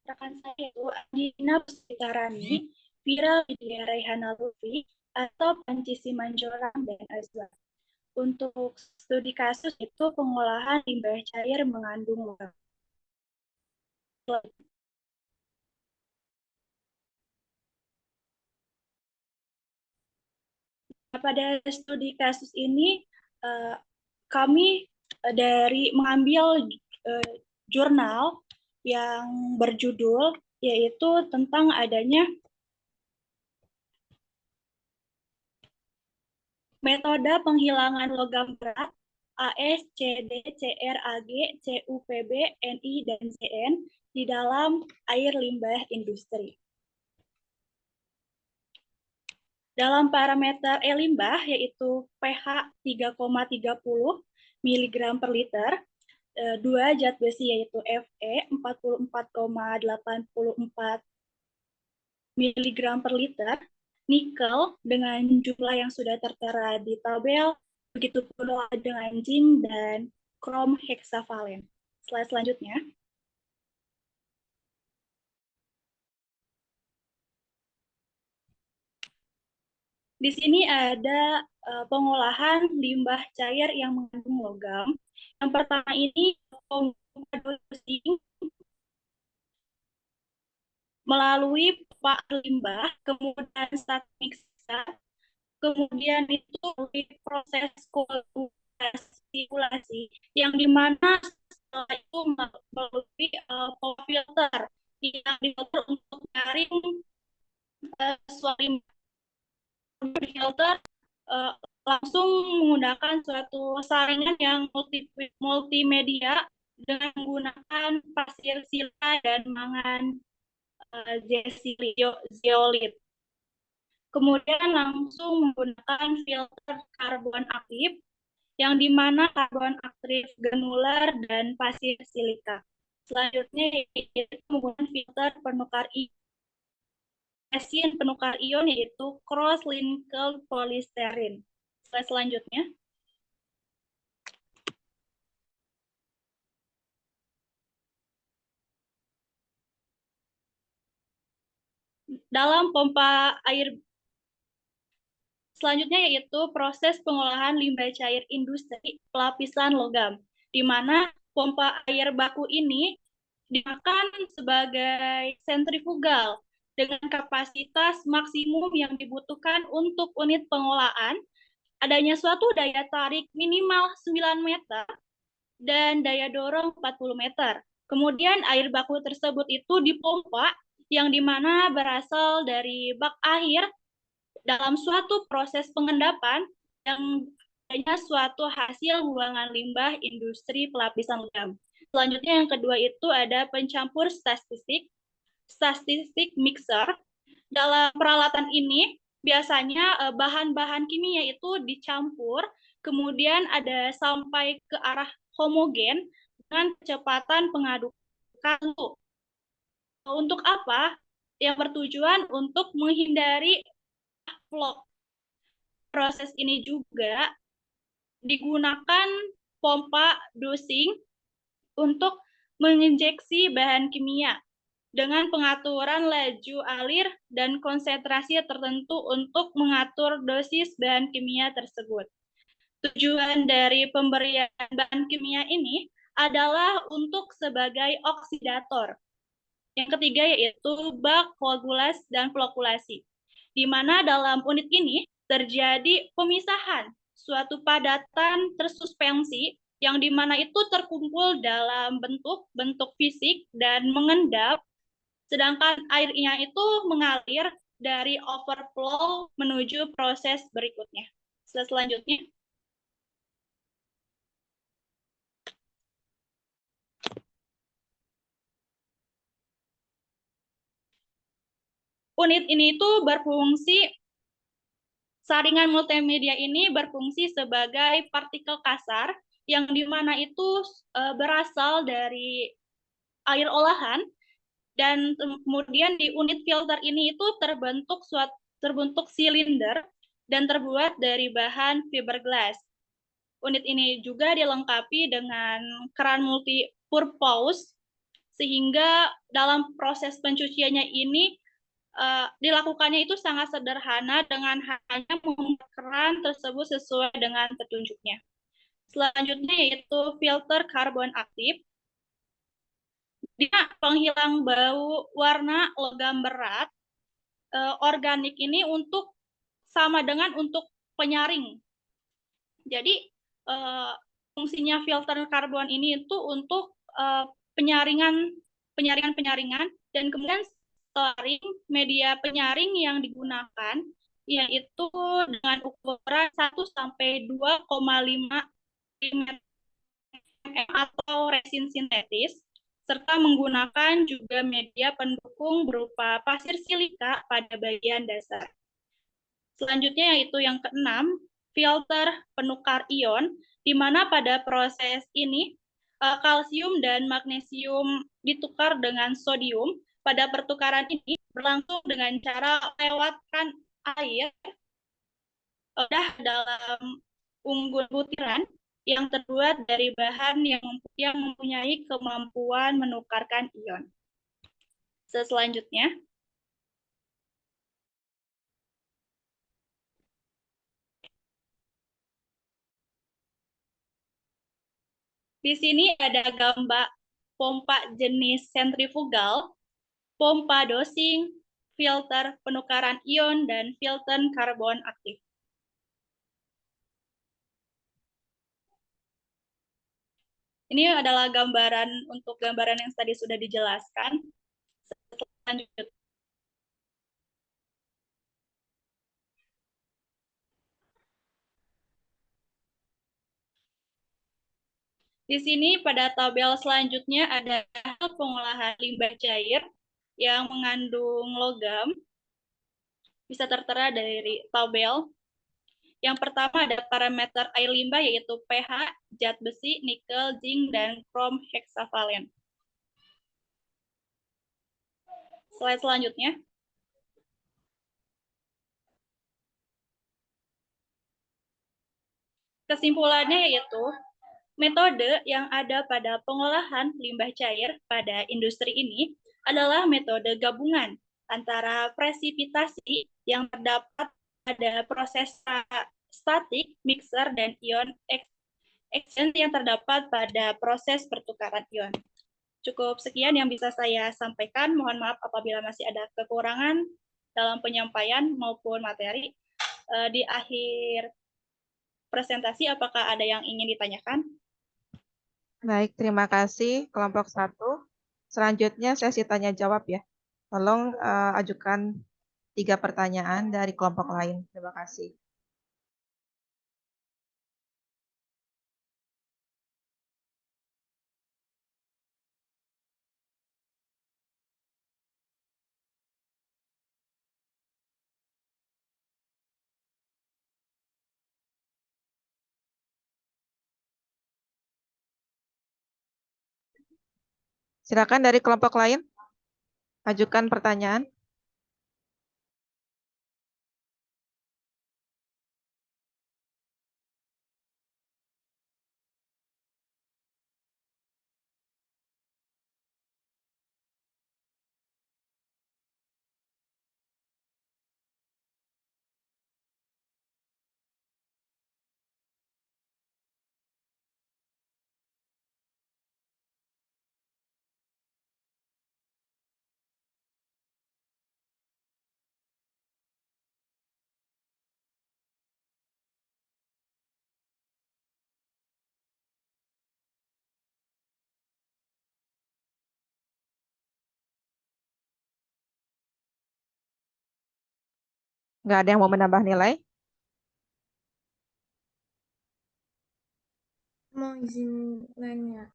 rekan saya itu Andina Puspitarani, Vira Widya Raihana Lutfi, atau Panci Simanjorang dan Azwa. Untuk studi kasus itu pengolahan limbah cair mengandung logam. Pada studi kasus ini kami dari mengambil jurnal yang berjudul yaitu tentang adanya metode penghilangan logam berat AS, CD, CR, AG, CUPB, NI, dan CN di dalam air limbah industri. Dalam parameter limbah yaitu pH 3,30 mg per liter, 2 zat besi yaitu Fe 44,84 mg per liter, nikel dengan jumlah yang sudah tertera di tabel, begitu pula dengan zinc dan krom heksavalen. Slide selanjutnya. Di sini ada pengolahan limbah cair yang mengandung logam. Yang pertama ini pompa dosing melalui pompa limbah, kemudian stat mixer, kemudian itu melalui proses sirkulasi yang dimana setelah itu melalui pompa filter yang difilter untuk menyaring suatu limbah. Filter langsung menggunakan suatu saringan yang multimedia dengan menggunakan pasir sila dan mangan zeolit. Kemudian langsung menggunakan filter karbon aktif yang dimana karbon aktif granular dan pasir silika. Selanjutnya yaitu menggunakan filter penukar resin penukar ion yaitu cross-linked polystyrene. Slide selanjutnya. Dalam pompa air selanjutnya yaitu proses pengolahan limbah cair industri pelapisan logam, di mana pompa air baku ini digunakan sebagai sentrifugal dengan kapasitas maksimum yang dibutuhkan untuk unit pengolahan, adanya suatu daya tarik minimal 9 meter dan daya dorong 40 meter. Kemudian air baku tersebut itu dipompa yang dimana berasal dari bak air dalam suatu proses pengendapan yang adanya suatu hasil buangan limbah industri pelapisan logam. Selanjutnya yang kedua itu ada pencampur statistik mixer. Dalam peralatan ini biasanya bahan-bahan kimia itu dicampur, kemudian ada sampai ke arah homogen dengan kecepatan pengadukan. Untuk apa? Yang bertujuan untuk menghindari vlog. Proses ini juga digunakan pompa dosing untuk menginjeksi bahan kimia dengan pengaturan laju alir dan konsentrasi tertentu untuk mengatur dosis bahan kimia tersebut. Tujuan dari pemberian bahan kimia ini adalah untuk sebagai oksidator. Yang ketiga yaitu bak koagulasi dan flokulasi, di mana dalam unit ini terjadi pemisahan suatu padatan tersuspensi yang dimana itu terkumpul dalam bentuk fisik dan mengendap, sedangkan airnya itu mengalir dari overflow menuju proses berikutnya. Selanjutnya. Unit ini itu berfungsi, saringan multimedia ini berfungsi sebagai partikel kasar yang dimana itu berasal dari air olahan, dan kemudian di unit filter ini itu terbentuk silinder dan terbuat dari bahan fiberglass. Unit ini juga dilengkapi dengan keran purpose, sehingga dalam proses pencuciannya ini dilakukannya itu sangat sederhana dengan hanya membuat keran tersebut sesuai dengan petunjuknya. Selanjutnya yaitu filter karbon aktif. Dia penghilang bau warna logam berat organik ini untuk sama dengan untuk penyaring. Jadi fungsinya filter karbon ini itu untuk penyaringan dan kemudian storing media penyaring yang digunakan yaitu dengan ukuran 1 sampai 2,5 mm atau resin sintetis serta menggunakan juga media pendukung berupa pasir silika pada bagian dasar. Selanjutnya yaitu yang keenam, filter penukar ion, di mana pada proses ini kalsium dan magnesium ditukar dengan sodium. Pada pertukaran ini berlangsung dengan cara lewatkan air dalam unggul butiran yang terbuat dari bahan yang mempunyai kemampuan menukarkan ion. Selanjutnya, di sini ada gambar pompa jenis sentrifugal, pompa dosing, filter penukaran ion, dan filter karbon aktif. Ini adalah gambaran yang tadi sudah dijelaskan. Selanjutnya, di sini pada tabel selanjutnya ada pengolahan limbah cair yang mengandung logam. Bisa tertera dari tabel. Yang pertama ada parameter air limbah yaitu pH, zat besi, nikel, zinc, dan krom heksavalen. Slide selanjutnya. Kesimpulannya yaitu metode yang ada pada pengolahan limbah cair pada industri ini adalah metode gabungan antara presipitasi yang terdapat pada proses statik, mixer, dan ion exchange yang terdapat pada proses pertukaran ion. Cukup sekian yang bisa saya sampaikan. Mohon maaf apabila masih ada kekurangan dalam penyampaian maupun materi. Di akhir presentasi, apakah ada yang ingin ditanyakan? Baik, terima kasih kelompok 1. Selanjutnya sesi tanya jawab ya. Tolong ajukan 3 pertanyaan dari kelompok lain. Terima kasih. Silakan dari kelompok lain, ajukan pertanyaan. Nggak ada yang mau menambah nilai? Mau izin nanya.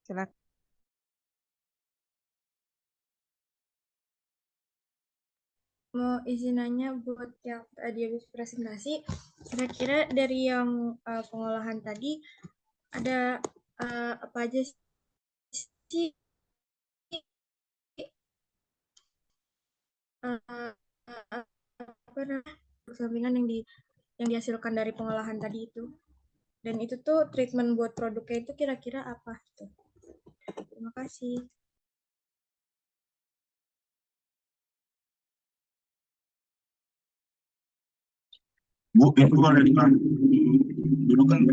Silakan. Mau izin nanya buat yang tadi habis presentasi, kira-kira dari yang pengolahan tadi ada apa aja sih apa namanya sampingan yang dihasilkan dari pengolahan tadi itu? Dan itu tuh treatment buat produknya itu kira-kira apa gitu. Terima kasih. Bu, itu boleh dibantu dulu kan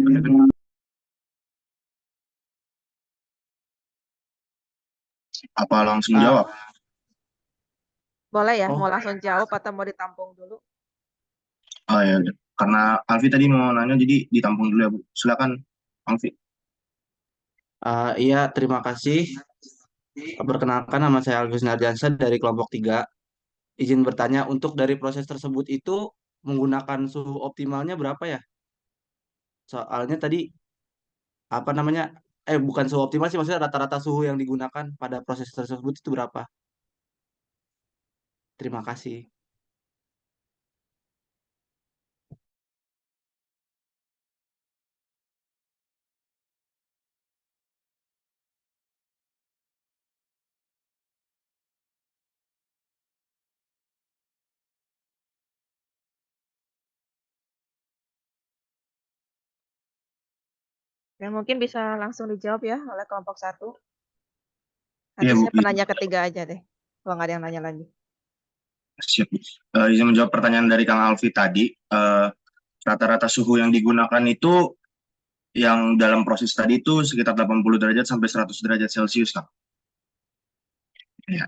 apa langsung jawab? Boleh ya, Oh. mau langsung jawab atau mau ditampung dulu? Oh ya, udah. Karena Alfi tadi mau nanya, jadi ditampung dulu ya, Bu. Silakan, Alfi. Iya, terima kasih. Perkenalkan, nama saya Agus Nardiansyah dari kelompok 3. Izin bertanya, untuk dari proses tersebut itu menggunakan suhu optimalnya berapa ya? Soalnya tadi, apa namanya, bukan suhu optimal sih, maksudnya rata-rata suhu yang digunakan pada proses tersebut itu berapa? Terima kasih. Ya, mungkin bisa langsung dijawab ya oleh kelompok 1. Nanti Iya, Bu. saya penanya ketiga aja deh, kalau nggak ada yang nanya lagi. Siap, Bu. Izin menjawab pertanyaan dari Kang Alfi tadi. Rata-rata suhu yang digunakan itu yang dalam proses tadi itu sekitar 80 derajat sampai 100 derajat Celcius, Kang. Ya.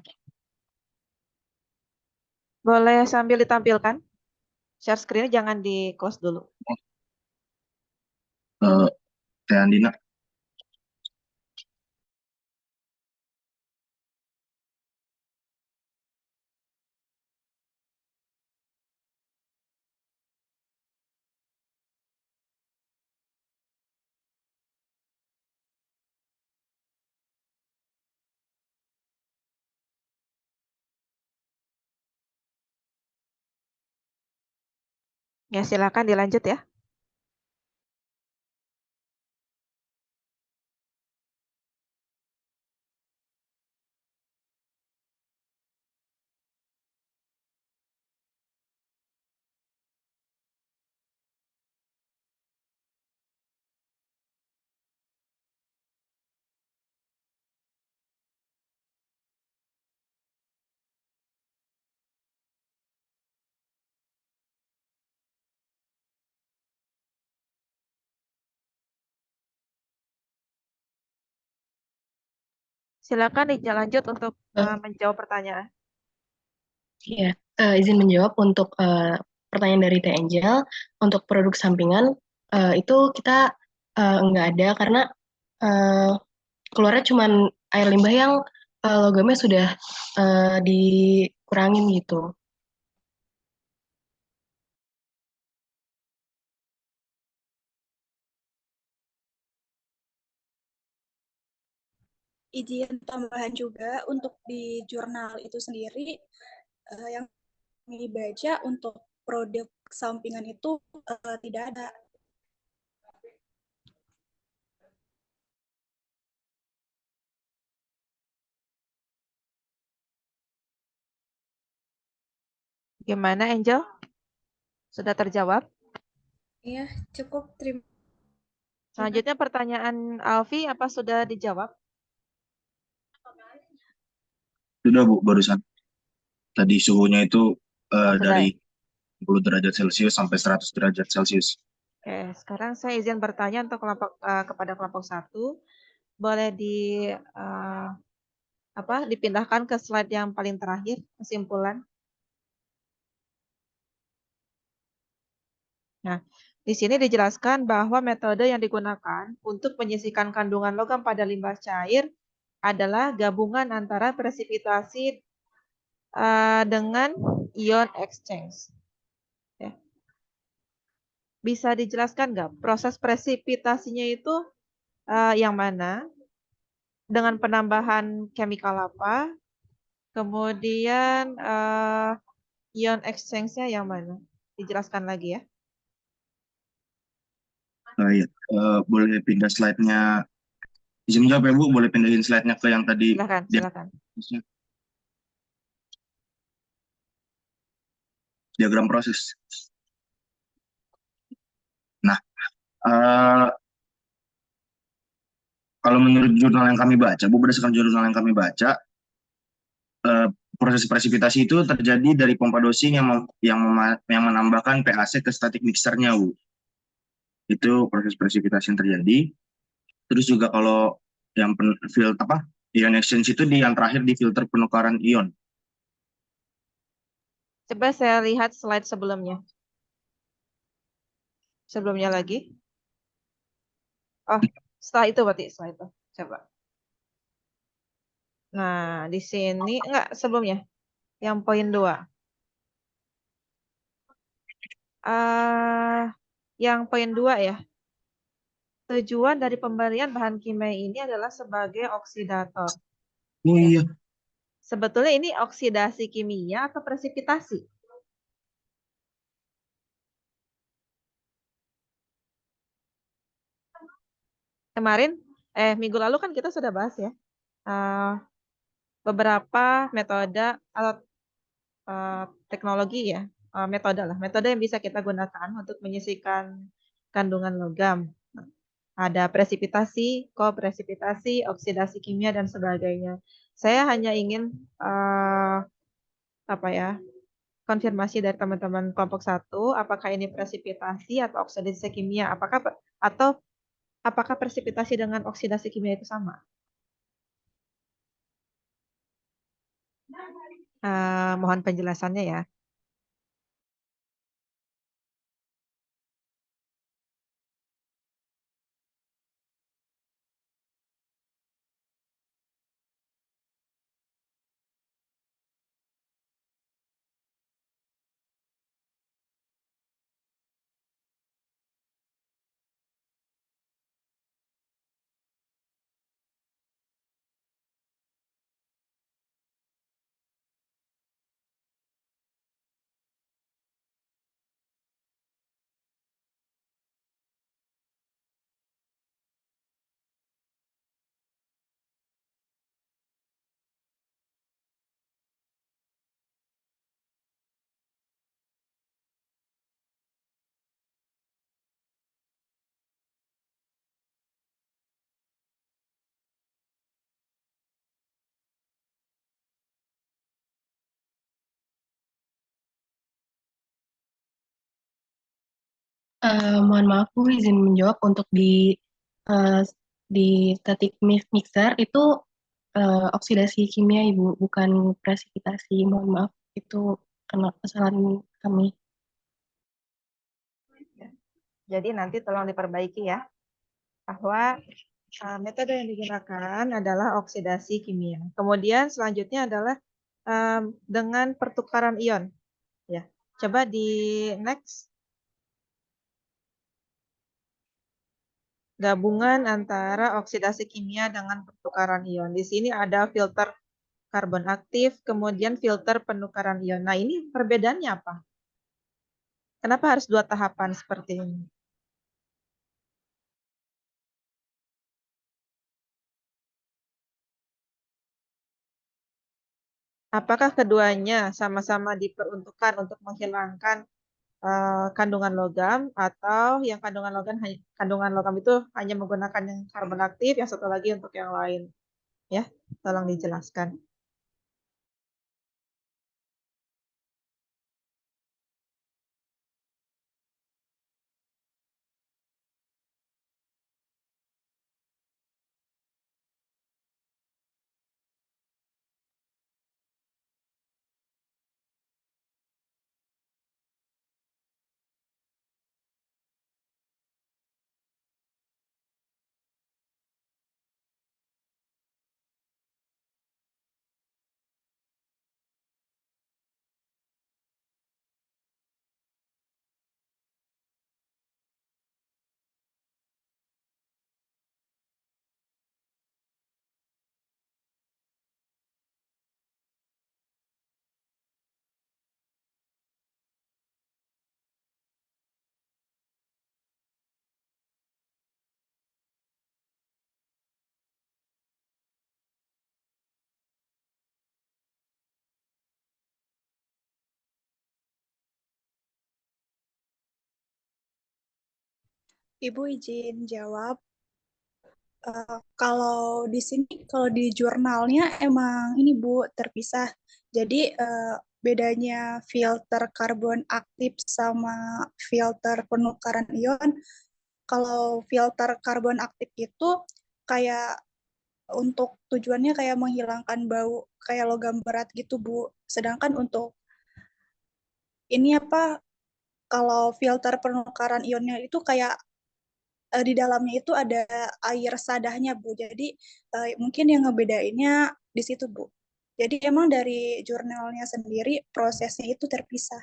Boleh sambil ditampilkan? Share screen jangan di close dulu. Teh Andina. Ya, silakan dilanjut ya. Silakan dilanjut untuk menjawab pertanyaan. Ya, izin menjawab untuk pertanyaan dari Teh Angel. Untuk produk sampingan itu kita nggak ada karena uh, keluarnya cuma air limbah yang logamnya sudah dikurangin gitu. Izin tambahan juga untuk di jurnal itu sendiri yang dibaca untuk produk sampingan itu tidak ada. Gimana Angel? Sudah terjawab? Iya, cukup. Terima Selanjutnya pertanyaan Alfi, apa sudah dijawab? Sudah, Bu, barusan. Tadi suhunya itu Sudah. dari 10 derajat Celcius sampai 100 derajat Celcius. Oke, sekarang saya izin bertanya untuk kepada kelompok 1. Boleh dipindahkan ke slide yang paling terakhir, kesimpulan. Nah, di sini dijelaskan bahwa metode yang digunakan untuk menyisihkan kandungan logam pada limbah cair adalah gabungan antara presipitasi dengan ion exchange. Ya. Bisa dijelaskan nggak proses presipitasinya itu yang mana? Dengan penambahan chemical apa? Kemudian ion exchange-nya yang mana? Dijelaskan lagi ya. Ya. Boleh pindah slide-nya. Izin menjawab ya, Bu. Boleh pindahin slide-nya ke yang tadi. Silakan. Diagram proses. Nah, Eh, Kalau menurut jurnal yang kami baca, Bu, berdasarkan jurnal yang kami baca, eh, proses presipitasi itu terjadi dari pompa dosing yang menambahkan PAC ke static mixernya, Bu. Itu proses presipitasi yang terjadi. Terus juga kalau yang ion exchange itu di yang terakhir di filter penukaran ion. Coba saya lihat slide sebelumnya. Sebelumnya lagi. Oh, setelah itu berarti setelah itu. Coba. Nah, di sini enggak sebelumnya. Yang poin 2. Yang poin 2 ya. Tujuan dari pemberian bahan kimia ini adalah sebagai oksidator. Oh iya. Sebetulnya ini oksidasi kimia atau presipitasi? Kemarin, minggu lalu kan kita sudah bahas ya. Beberapa metode atau teknologi ya. Metode yang bisa kita gunakan untuk menyisihkan kandungan logam. Ada presipitasi, kopresipitasi, oksidasi kimia, dan sebagainya. Saya hanya ingin konfirmasi dari teman-teman kelompok 1, apakah ini presipitasi atau oksidasi kimia? Apakah presipitasi dengan oksidasi kimia itu sama? Mohon penjelasannya ya. Mohon maaf Bu, izin menjawab untuk eh, di static mixer itu oksidasi kimia Ibu, bukan presipitasi. Mohon maaf, itu kena kesalahan kami. Jadi nanti tolong diperbaiki ya, bahwa metode yang digunakan adalah oksidasi kimia. Kemudian selanjutnya adalah dengan pertukaran ion. Ya, coba di next. Gabungan antara oksidasi kimia dengan pertukaran ion. Di sini ada filter karbon aktif, kemudian filter penukaran ion. Nah, ini perbedaannya apa? Kenapa harus 2 tahapan seperti ini? Apakah keduanya sama-sama diperuntukkan untuk menghilangkan kandungan logam, atau yang kandungan logam itu hanya menggunakan yang karbon aktif, yang satu lagi untuk yang lain? Ya, tolong dijelaskan. Ibu izin jawab. Kalau di sini, kalau di jurnalnya emang ini Bu terpisah. Jadi bedanya filter karbon aktif sama filter penukaran ion. Kalau filter karbon aktif itu kayak untuk tujuannya kayak menghilangkan bau kayak logam berat gitu Bu. Sedangkan untuk ini apa, kalau filter penukaran ionnya itu kayak di dalamnya itu ada air sadahnya Bu. Jadi mungkin yang ngebedainnya di situ Bu. Jadi emang dari jurnalnya sendiri prosesnya itu terpisah.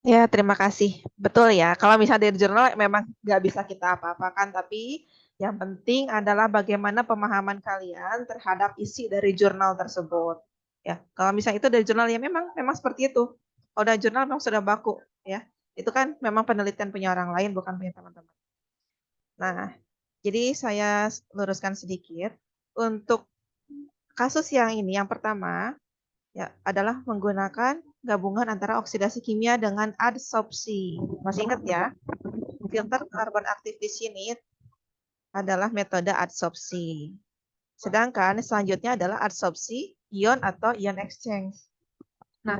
Ya, terima kasih. Betul ya. Kalau misalnya dari jurnal memang nggak bisa kita apa-apakan, tapi yang penting adalah bagaimana pemahaman kalian terhadap isi dari jurnal tersebut. Ya, kalau misalnya itu dari jurnal ya memang seperti itu. Kalau dari jurnal memang sudah baku, ya. Itu kan memang penelitian punya orang lain, bukan punya teman-teman. Nah, jadi saya luruskan sedikit untuk kasus yang ini, yang pertama ya adalah menggunakan gabungan antara oksidasi kimia dengan adsorpsi. Masih ingat ya? Filter karbon aktif di sini adalah metode adsorpsi. Sedangkan selanjutnya adalah adsorpsi ion atau ion exchange. Nah,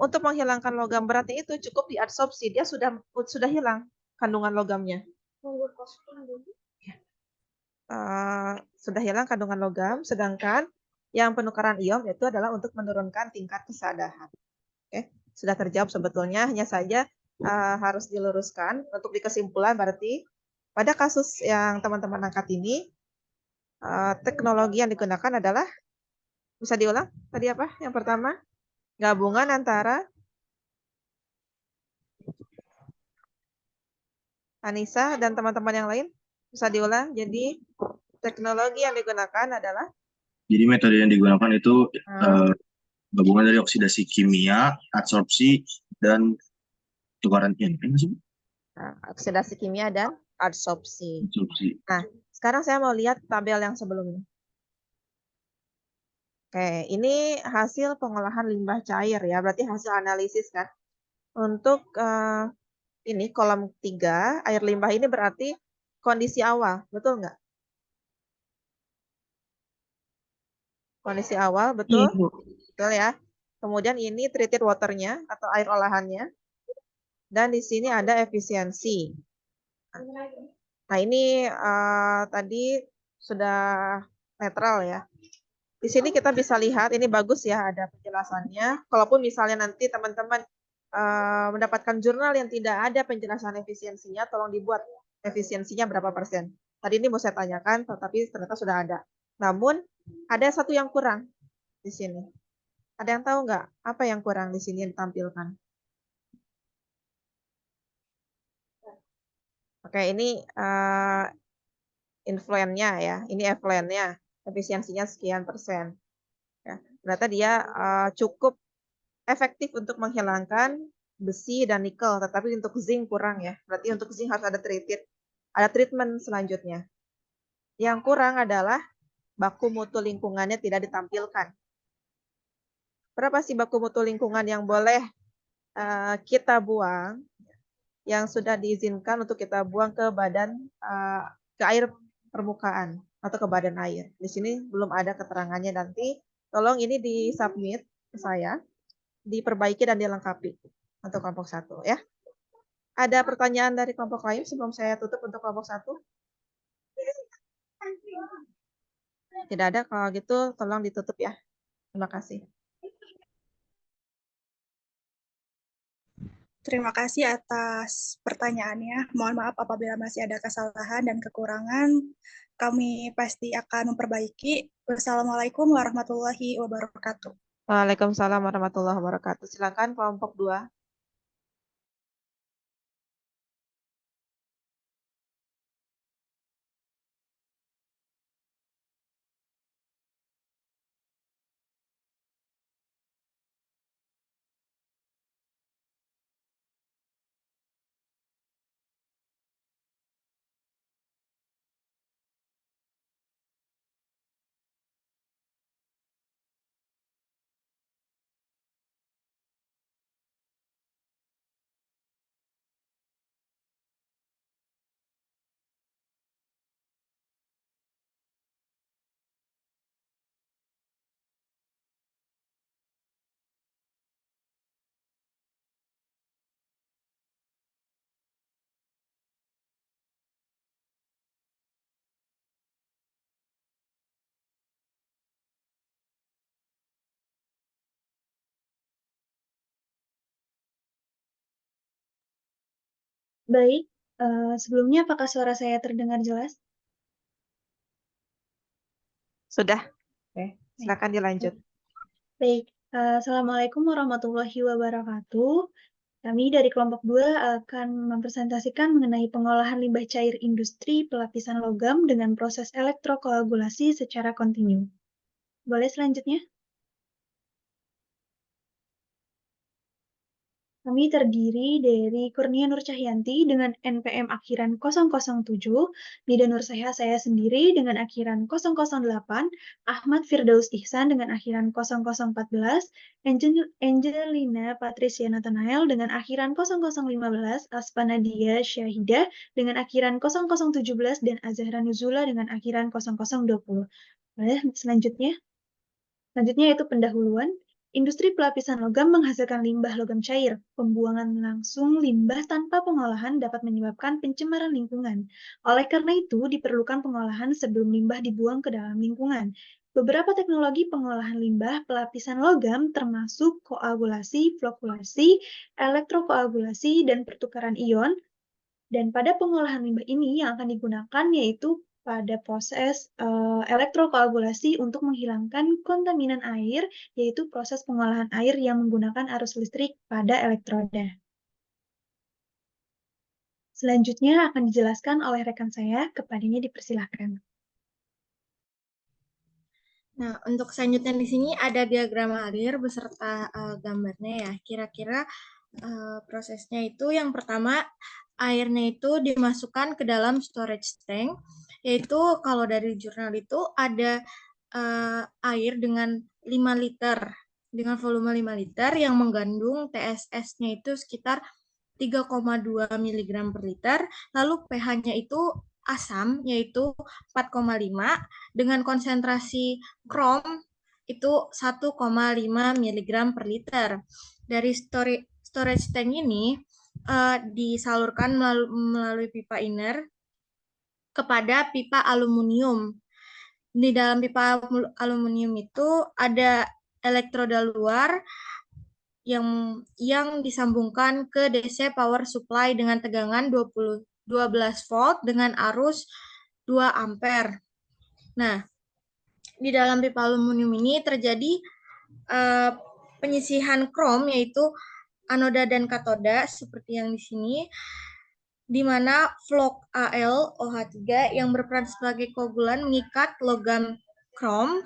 untuk menghilangkan logam beratnya itu cukup diadsorpsi, dia sudah hilang kandungan logamnya. Sudah hilang kandungan logam, sedangkan yang penukaran ion itu adalah untuk menurunkan tingkat kesadahan. Oke, sudah terjawab sebetulnya, hanya saja harus diluruskan untuk di kesimpulan berarti pada kasus yang teman-teman angkat ini teknologi yang digunakan adalah, bisa diulang tadi apa? Yang pertama, gabungan antara Anissa dan teman-teman yang lain, bisa diulang. Jadi teknologi yang digunakan adalah, Jadi metode yang digunakan itu gabungan dari oksidasi kimia, adsorpsi, dan tukaran ion. oksidasi kimia dan adsorpsi. Adsorpsi. Nah, sekarang saya mau lihat tabel yang sebelumnya. Oke, ini hasil pengolahan limbah cair ya, berarti hasil analisis kan. Untuk ini kolom 3, air limbah ini berarti kondisi awal, betul nggak? Kondisi awal, betul? Iya, Bu. Betul ya. Kemudian ini treated waternya atau air olahannya. Dan di sini ada efisiensi. Nah, ini tadi sudah netral ya. Di sini kita bisa lihat, ini bagus ya, ada penjelasannya. Kalaupun misalnya nanti teman-teman mendapatkan jurnal yang tidak ada penjelasan efisiensinya, tolong dibuat efisiensinya berapa persen. Tadi ini mau saya tanyakan, tetapi ternyata sudah ada. Namun, ada satu yang kurang di sini. Ada yang tahu nggak apa yang kurang di sini yang ditampilkan? Oke, ini influennya ya, ini effluentnya, efisiensinya sekian persen. Ya, ternyata dia cukup efektif untuk menghilangkan besi dan nikel, tetapi untuk zinc kurang ya. Berarti untuk zinc harus ada treatment selanjutnya. Yang kurang adalah baku mutu lingkungannya tidak ditampilkan. Berapa sih baku mutu lingkungan yang boleh kita buang, yang sudah diizinkan untuk kita buang ke ke air permukaan atau ke badan air. Di sini belum ada keterangannya, nanti tolong ini disubmit ke saya, diperbaiki dan dilengkapi untuk kelompok 1 ya. Ada pertanyaan dari kelompok lain sebelum saya tutup untuk kelompok 1? Tidak ada, kalau gitu tolong ditutup ya. Terima kasih. Terima kasih atas pertanyaannya. Mohon maaf apabila masih ada kesalahan dan kekurangan. Kami pasti akan memperbaiki. Wassalamualaikum warahmatullahi wabarakatuh. Waalaikumsalam warahmatullahi wabarakatuh. Silakan kelompok 2. Baik, sebelumnya apakah suara saya terdengar jelas? Sudah. Oke, silakan dilanjut. Baik, Assalamualaikum warahmatullahi wabarakatuh. Kami dari kelompok 2 akan mempresentasikan mengenai pengolahan limbah cair industri pelapisan logam dengan proses elektrokoagulasi secara kontinu. Boleh selanjutnya? Kami terdiri dari Kurnia Nur Cahyanti dengan NPM akhiran 007, Nida Nur Seha saya sendiri dengan akhiran 008, Ahmad Firdaus Ihsan dengan akhiran 0014, Angelina Patricia Nathanael dengan akhiran 0015, Aspa Nadia Syahida dengan akhiran 0017, dan Azahra Nuzula dengan akhiran 0020. Boleh selanjutnya? Selanjutnya yaitu pendahuluan. Industri pelapisan logam menghasilkan limbah logam cair. Pembuangan langsung limbah tanpa pengolahan dapat menyebabkan pencemaran lingkungan. Oleh karena itu, diperlukan pengolahan sebelum limbah dibuang ke dalam lingkungan. Beberapa teknologi pengolahan limbah pelapisan logam termasuk koagulasi, flokulasi, elektrokoagulasi, dan pertukaran ion. Dan pada pengolahan limbah ini yang akan digunakan yaitu pada proses elektrokoagulasi untuk menghilangkan kontaminan air, yaitu proses pengolahan air yang menggunakan arus listrik pada elektroda. Selanjutnya akan dijelaskan oleh rekan saya, kepadanya dipersilahkan. Nah, untuk selanjutnya di sini ada diagram alir beserta gambarnya ya. Kira-kira prosesnya itu yang pertama, airnya itu dimasukkan ke dalam storage tank, yaitu kalau dari jurnal itu ada air dengan 5 liter, dengan volume 5 liter yang mengandung TSS-nya itu sekitar 3,2 mg per liter, lalu pH-nya itu asam, yaitu 4,5, dengan konsentrasi krom itu 1,5 mg per liter. Dari storage tank ini disalurkan melalui pipa inner kepada pipa aluminium. Di dalam pipa aluminium itu ada elektroda luar yang disambungkan ke DC power supply dengan tegangan 12 volt dengan arus 2 ampere. Nah, di dalam pipa aluminium ini terjadi penyisihan krom, yaitu anoda dan katoda seperti yang di sini, di mana flok AlOH3 yang berperan sebagai koagulan mengikat logam krom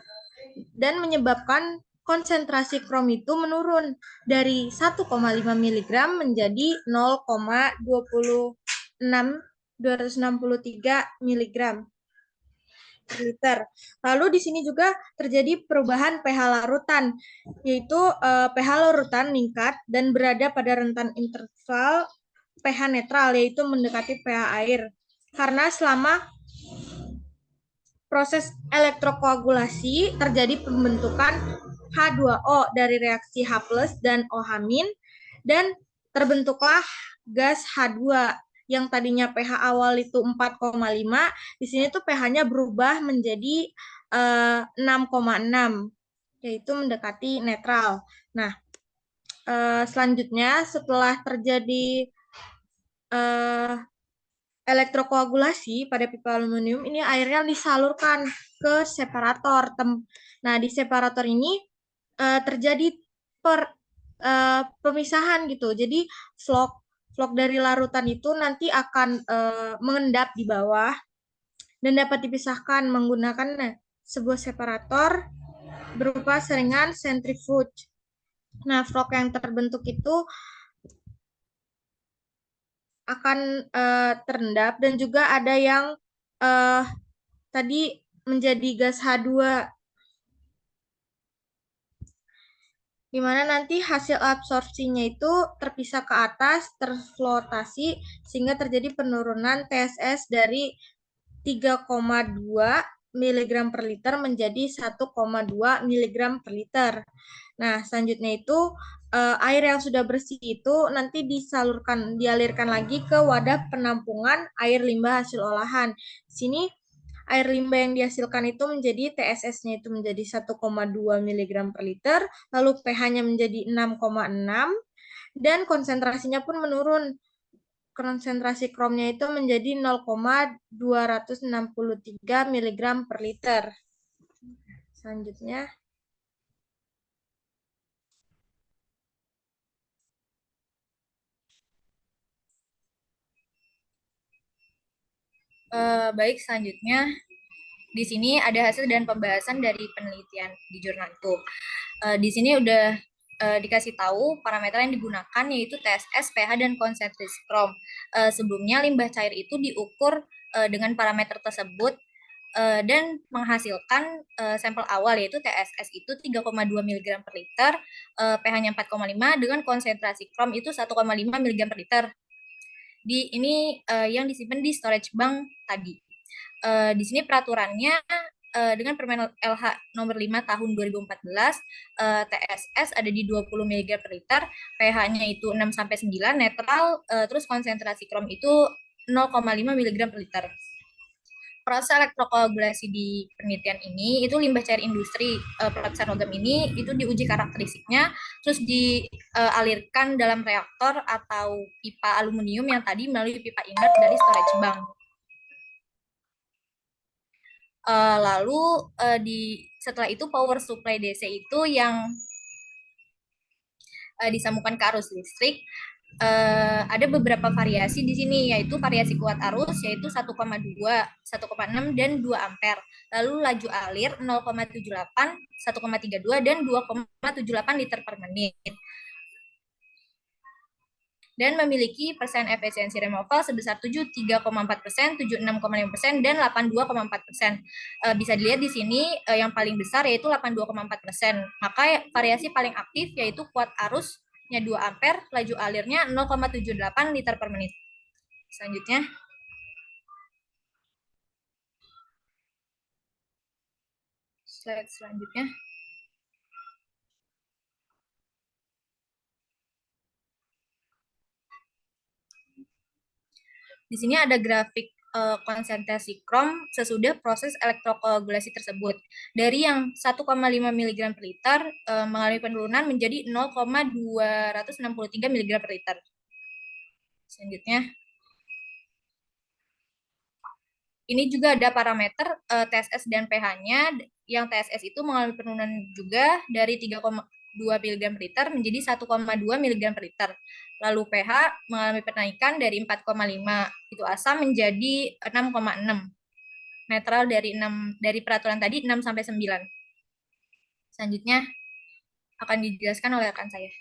dan menyebabkan konsentrasi krom itu menurun dari 1,5 mg menjadi 0,263 mg per liter. Lalu di sini juga terjadi perubahan pH larutan, yaitu pH larutan meningkat dan berada pada rentan interval pH netral, yaitu mendekati pH air. Karena selama proses elektrokoagulasi terjadi pembentukan H2O dari reaksi H+ dan OH- dan terbentuklah gas H2 yang tadinya pH awal itu 4,5, di sini tuh pH-nya berubah menjadi 6,6, yaitu mendekati netral. Nah, selanjutnya setelah terjadi elektrokoagulasi pada pipa aluminium, ini airnya disalurkan ke separator. Nah, di separator ini terjadi pemisahan gitu. Jadi flok dari larutan itu nanti akan mengendap di bawah dan dapat dipisahkan menggunakan sebuah separator berupa saringan centrifuge. Nah, flok yang terbentuk itu akan terendap, dan juga ada yang tadi menjadi gas H2, di mana nanti hasil absorpsinya itu terpisah ke atas, terflotasi, sehingga terjadi penurunan TSS dari 3,2 mg per liter menjadi 1,2 mg per liter. Nah, selanjutnya itu air yang sudah bersih itu nanti dialirkan lagi ke wadah penampungan air limbah hasil olahan. Di sini air limbah yang dihasilkan itu menjadi TSS-nya itu menjadi 1,2 mg per liter, lalu pH-nya menjadi 6,6, dan konsentrasinya pun menurun konsentrasi kromnya itu menjadi 0,263 mg per liter. Selanjutnya, baik, selanjutnya di sini ada hasil dan pembahasan dari penelitian di jurnal itu. Di sini udah dikasih tahu parameter yang digunakan yaitu TSS, pH, dan konsentrasi krom. Sebelumnya limbah cair itu diukur dengan parameter tersebut dan menghasilkan sampel awal yaitu TSS itu 3,2 mg per liter, pH-nya 4,5 dengan konsentrasi krom itu 1,5 mg per liter. Ini yang disimpan di storage bank tadi. Di sini peraturannya dengan Permen LH nomor 5 tahun 2014, TSS ada di 20 mg per liter, pH-nya itu 6 sampai 9 netral, terus konsentrasi krom itu 0,5 mg per liter. Proses elektrokoagulasi di penelitian ini itu limbah cair industri pelapisan logam ini itu diuji karakteristiknya, terus dialirkan dalam reaktor atau pipa aluminium yang tadi melalui pipa inert dari storage bank. Lalu setelah itu power supply DC itu yang disambungkan ke arus listrik. Ada beberapa variasi di sini, yaitu variasi kuat arus yaitu 1,2, 1,6 dan 2 ampere. Lalu laju alir 0,78, 1,32 dan 2,78 liter per menit. Dan memiliki persen efisiensi removal sebesar 73,4%, 76,5%, dan 82,4%. Bisa dilihat di sini yang paling besar yaitu 82,4%. Maka variasi paling aktif yaitu kuat arusnya 2 ampere, laju alirnya 0,78 liter per menit. Selanjutnya. Slide selanjutnya. Di sini ada grafik konsentrasi krom sesudah proses elektrokoagulasi tersebut. Dari yang 1,5 mg per liter mengalami penurunan menjadi 0,263 mg per liter. Selanjutnya. Ini juga ada parameter TSS dan pH-nya. Yang TSS itu mengalami penurunan juga dari 3,2 mg per liter menjadi 1,2 mg per liter. Lalu pH mengalami penaikan dari 4,5 itu asam menjadi 6,6. Netral dari peraturan tadi 6 sampai 9. Selanjutnya akan dijelaskan oleh rekan saya.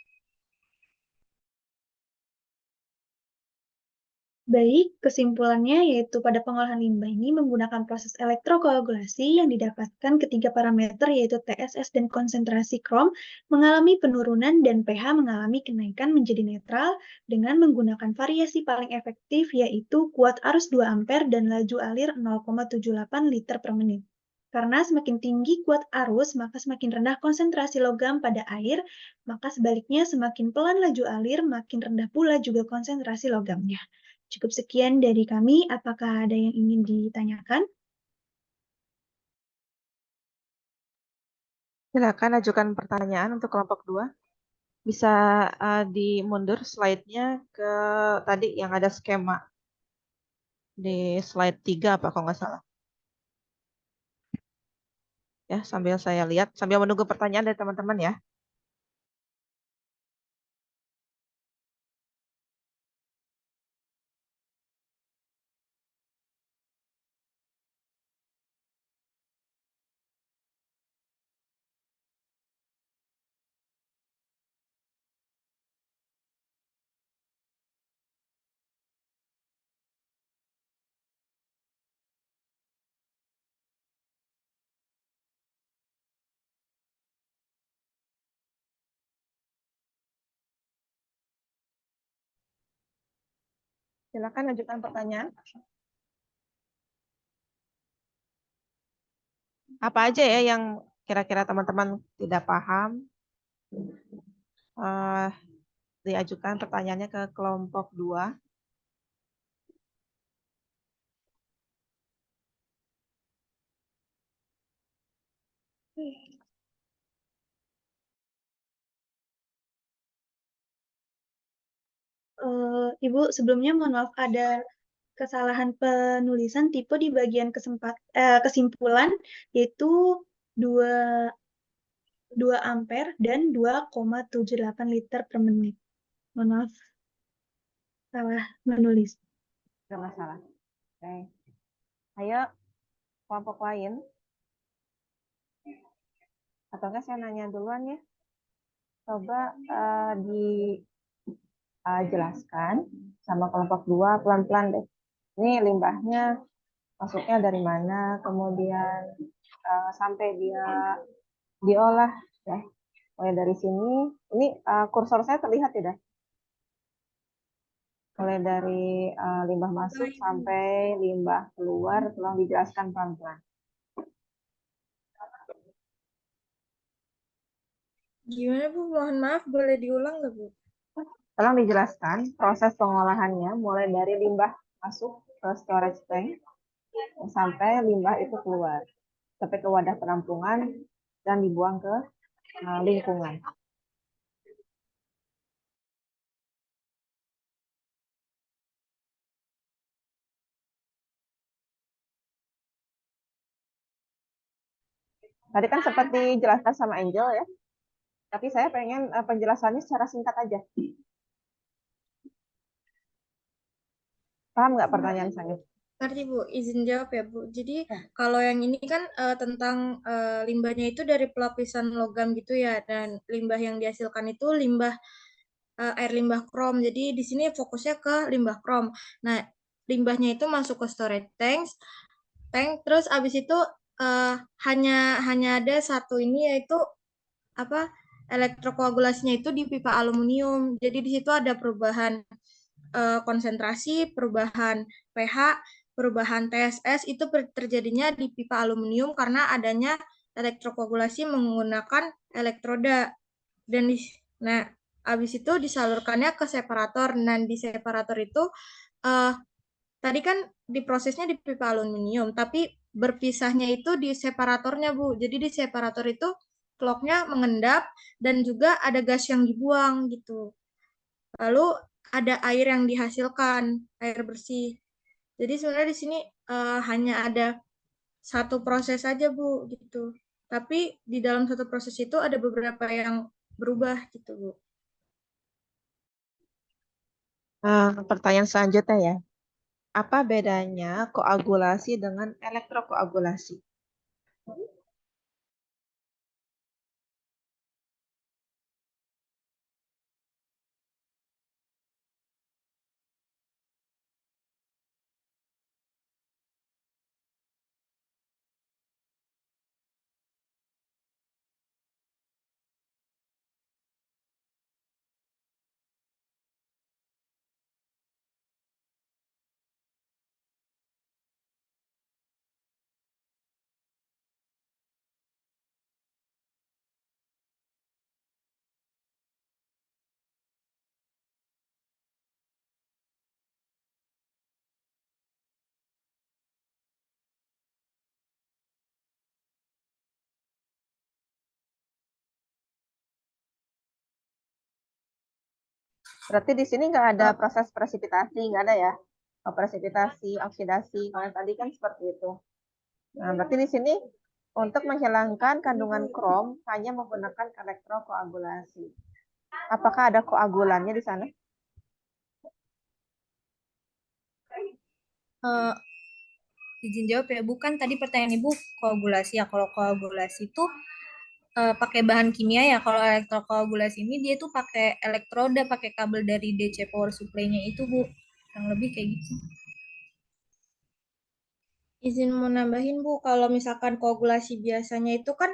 Baik, kesimpulannya yaitu pada pengolahan limbah ini menggunakan proses elektrokoagulasi yang didapatkan ketiga parameter yaitu TSS dan konsentrasi krom mengalami penurunan dan pH mengalami kenaikan menjadi netral dengan menggunakan variasi paling efektif yaitu kuat arus 2 ampere dan laju alir 0,78 liter per menit. Karena semakin tinggi kuat arus, maka semakin rendah konsentrasi logam pada air, maka sebaliknya semakin pelan laju alir, makin rendah pula juga konsentrasi logamnya. Cukup sekian dari kami. Apakah ada yang ingin ditanyakan? Silakan ajukan pertanyaan untuk kelompok 2. Bisa dimundur slide-nya ke tadi yang ada skema. Di slide 3 apa kalau nggak salah. Ya, sambil saya lihat, sambil menunggu pertanyaan dari teman-teman ya. Silakan ajukan pertanyaan. Apa aja ya yang kira-kira teman-teman tidak paham? Diajukan pertanyaannya ke kelompok 2. Ibu, sebelumnya mohon maaf ada kesalahan penulisan tipe di bagian kesimpulan, yaitu 2 ampere dan 2,78 liter per menit. Mohon maaf, salah menulis. Nggak masalah. Oke. Ayo, kelompok lain. Atau enggak saya nanya duluan ya. Coba dijelaskan sama kelompok 2 pelan-pelan deh. Ini limbahnya masuknya dari mana, kemudian sampai dia diolah ya. Mulai dari sini, ini kursor saya terlihat tidak? Mulai dari limbah masuk sampai limbah keluar, tolong dijelaskan pelan-pelan. Gimana Bu? Mohon maaf, boleh diulang nggak Bu? Tolong dijelaskan proses pengolahannya mulai dari limbah masuk ke storage tank sampai limbah itu keluar, sampai ke wadah penampungan dan dibuang ke lingkungan. Tadi kan seperti dijelaskan sama Angel ya, tapi saya pengen penjelasannya secara singkat aja. Paham nggak pertanyaan saya? Ngerti Bu, izin jawab ya Bu. Jadi kalau yang ini kan tentang limbahnya itu dari pelapisan logam gitu ya, dan limbah yang dihasilkan itu limbah air limbah krom. Jadi di sini fokusnya ke limbah krom. Nah, limbahnya itu masuk ke storage tank, terus abis itu hanya ada satu ini, yaitu apa, elektrokoagulasinya itu di pipa aluminium. Jadi di situ ada perubahan konsentrasi, perubahan pH, perubahan TSS itu terjadinya di pipa aluminium karena adanya elektrokoagulasi menggunakan elektroda. Dan nah, habis itu disalurkannya ke separator. Dan di separator itu tadi kan diprosesnya di pipa aluminium, tapi berpisahnya itu di separatornya Bu. Jadi di separator itu clocknya mengendap dan juga ada gas yang dibuang gitu. Lalu ada air yang dihasilkan, air bersih. Jadi sebenarnya di sini hanya ada satu proses saja Bu gitu. Tapi di dalam satu proses itu ada beberapa yang berubah gitu Bu. Pertanyaan selanjutnya ya. Apa bedanya koagulasi dengan elektrokoagulasi? Berarti di sini nggak ada proses presipitasi, nggak ada ya? Presipitasi, oksidasi, kalau tadi kan seperti itu. Nah, berarti di sini untuk menghilangkan kandungan krom hanya menggunakan elektrokoagulasi. Apakah ada koagulannya di sana? Izin jawab ya, bukan tadi pertanyaan Ibu koagulasi ya. Kalau koagulasi itu pakai bahan kimia ya. Kalau elektrokoagulasi ini dia tuh pakai elektroda, pakai kabel dari DC power supply-nya itu Bu. Yang lebih kayak gitu. Izin mau nambahin Bu, kalau misalkan koagulasi biasanya itu kan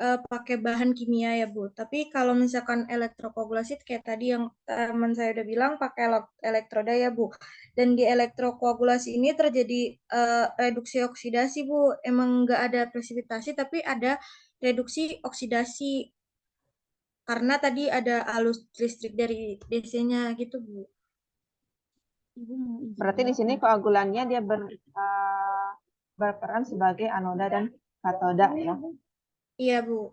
pakai bahan kimia ya Bu. Tapi kalau misalkan elektrokoagulasi kayak tadi yang teman saya udah bilang pakai elektroda ya Bu. Dan di elektrokoagulasi ini terjadi reduksi oksidasi Bu. Emang nggak ada presipitasi tapi ada reduksi oksidasi. Karena tadi ada arus listrik dari DC-nya gitu Bu. Berarti di sini koagulannya dia berperan sebagai anoda dan katoda ya. Iya Bu.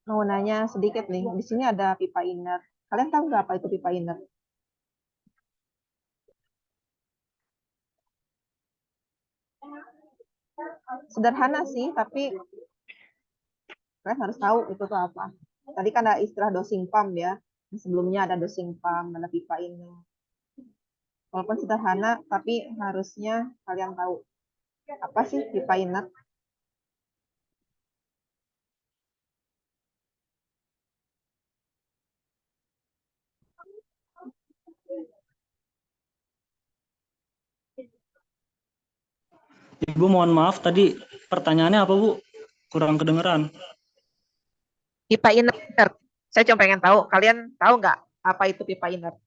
Mau nanya sedikit nih, di sini ada pipa inner. Kalian tahu nggak apa itu pipa inner? Sederhana sih, tapi kalian harus tahu itu tuh apa. Tadi kan ada istilah dosing pump ya. Sebelumnya ada dosing pump, ada pipa ini. Walaupun sederhana, tapi harusnya kalian tahu apa sih pipa inlet. Ibu mohon maaf tadi pertanyaannya apa Bu? Kurang kedengeran. Pipa inert. Saya cuma pengen tahu, kalian tahu nggak apa itu pipa inert?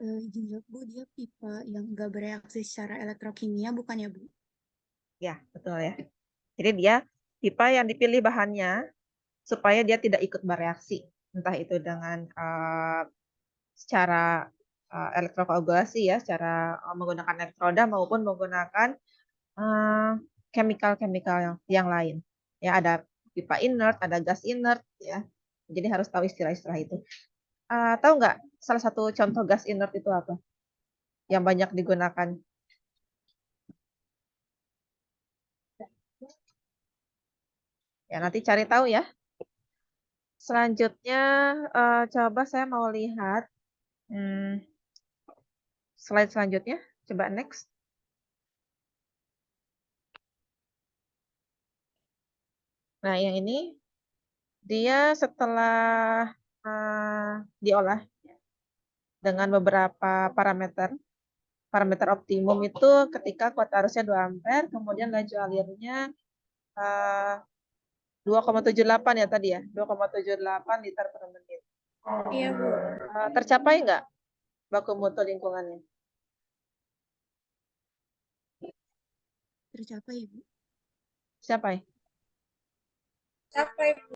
Izin jawab, Bu, dia pipa yang nggak bereaksi secara elektrokimia, bukan ya, Bu? Ya, betul ya. Jadi dia pipa yang dipilih bahannya supaya dia tidak ikut bereaksi, entah itu dengan secara elektrokoagulasi ya, secara menggunakan elektroda maupun menggunakan chemical-chemical yang lain. Ya, ada pipa inert, ada gas inert ya. Jadi harus tahu istilah-istilah itu. Tahu nggak salah satu contoh gas inert itu apa? Yang banyak digunakan. Ya, nanti cari tahu ya. Selanjutnya, coba saya mau lihat slide selanjutnya. Coba next. Nah, yang ini dia setelah diolah dengan beberapa parameter. Parameter optimum itu ketika kuat arusnya 2 ampere, kemudian laju alirnya 2,78 ya tadi ya, 2,78 liter per menit. Iya, Bu. Tercapai nggak baku mutu lingkungannya? Tercapai, Bu. Tercapai? Capai, Bu.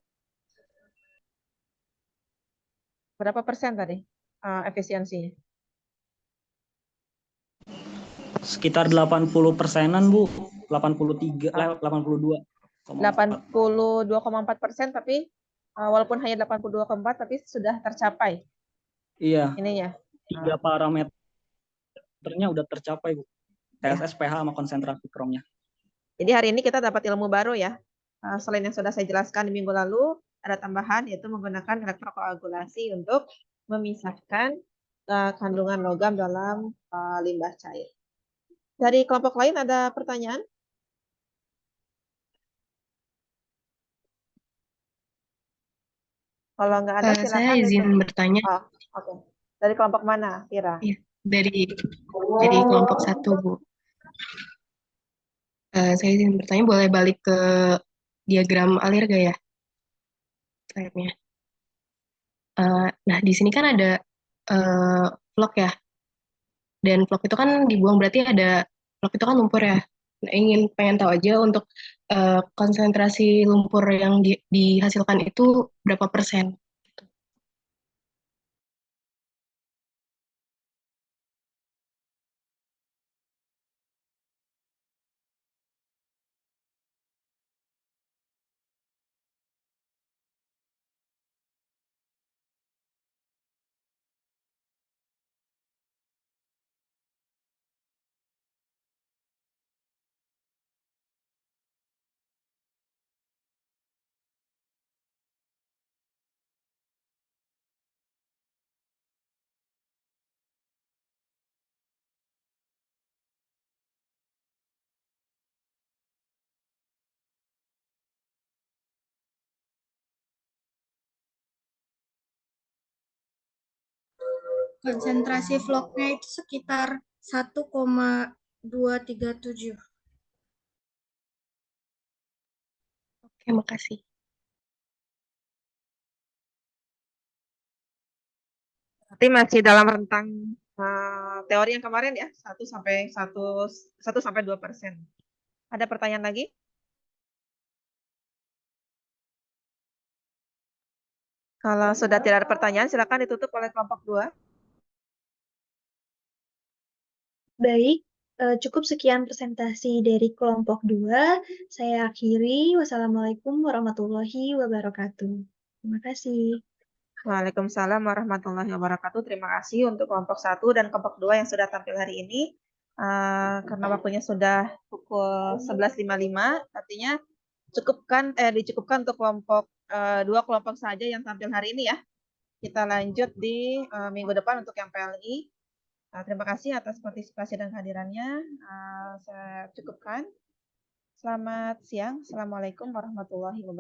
Berapa persen tadi efisiensinya? Sekitar 80%-an Bu, 83, 82. 82,4%, tapi walaupun hanya 82,4 tapi sudah tercapai. Iya. Ininya. 3 parameternya udah tercapai Bu. TSS, pH sama konsentrasi kromnya. Jadi hari ini kita dapat ilmu baru ya. Selain yang sudah saya jelaskan di minggu lalu, ada tambahan yaitu menggunakan elektrokoagulasi untuk memisahkan kandungan logam dalam limbah cair. Dari kelompok lain ada pertanyaan? Kalau nggak ada silakan. Saya izin bertanya. Oh, oke. Dari kelompok mana, Kira? Iya, dari kelompok 1, Bu. Saya izin bertanya, boleh balik ke diagram alir gak ya? Slide-nya. Nah, di sini kan ada vlog ya. Dan vlog itu kan dibuang, berarti ada vlog itu kan lumpur ya. Nah, pengen tahu aja untuk konsentrasi lumpur yang dihasilkan itu berapa persen? Konsentrasi vlognya itu sekitar 1,237. Terima kasih. Berarti masih dalam rentang teori yang kemarin ya, 1-2%. Ada pertanyaan lagi? Kalau sudah tidak ada pertanyaan, silakan ditutup oleh kelompok 2. Baik, cukup sekian presentasi dari kelompok 2. Saya akhiri. Wassalamualaikum warahmatullahi wabarakatuh. Terima kasih. Waalaikumsalam warahmatullahi wabarakatuh. Terima kasih untuk kelompok 1 dan kelompok 2 yang sudah tampil hari ini. Karena waktunya sudah pukul 11.55, artinya dicukupkan untuk kelompok 2 kelompok saja yang tampil hari ini ya. Kita lanjut di minggu depan untuk yang PLI. Terima kasih atas partisipasi dan kehadirannya. Saya cukupkan. Selamat siang. Assalamualaikum warahmatullahi wabarakatuh.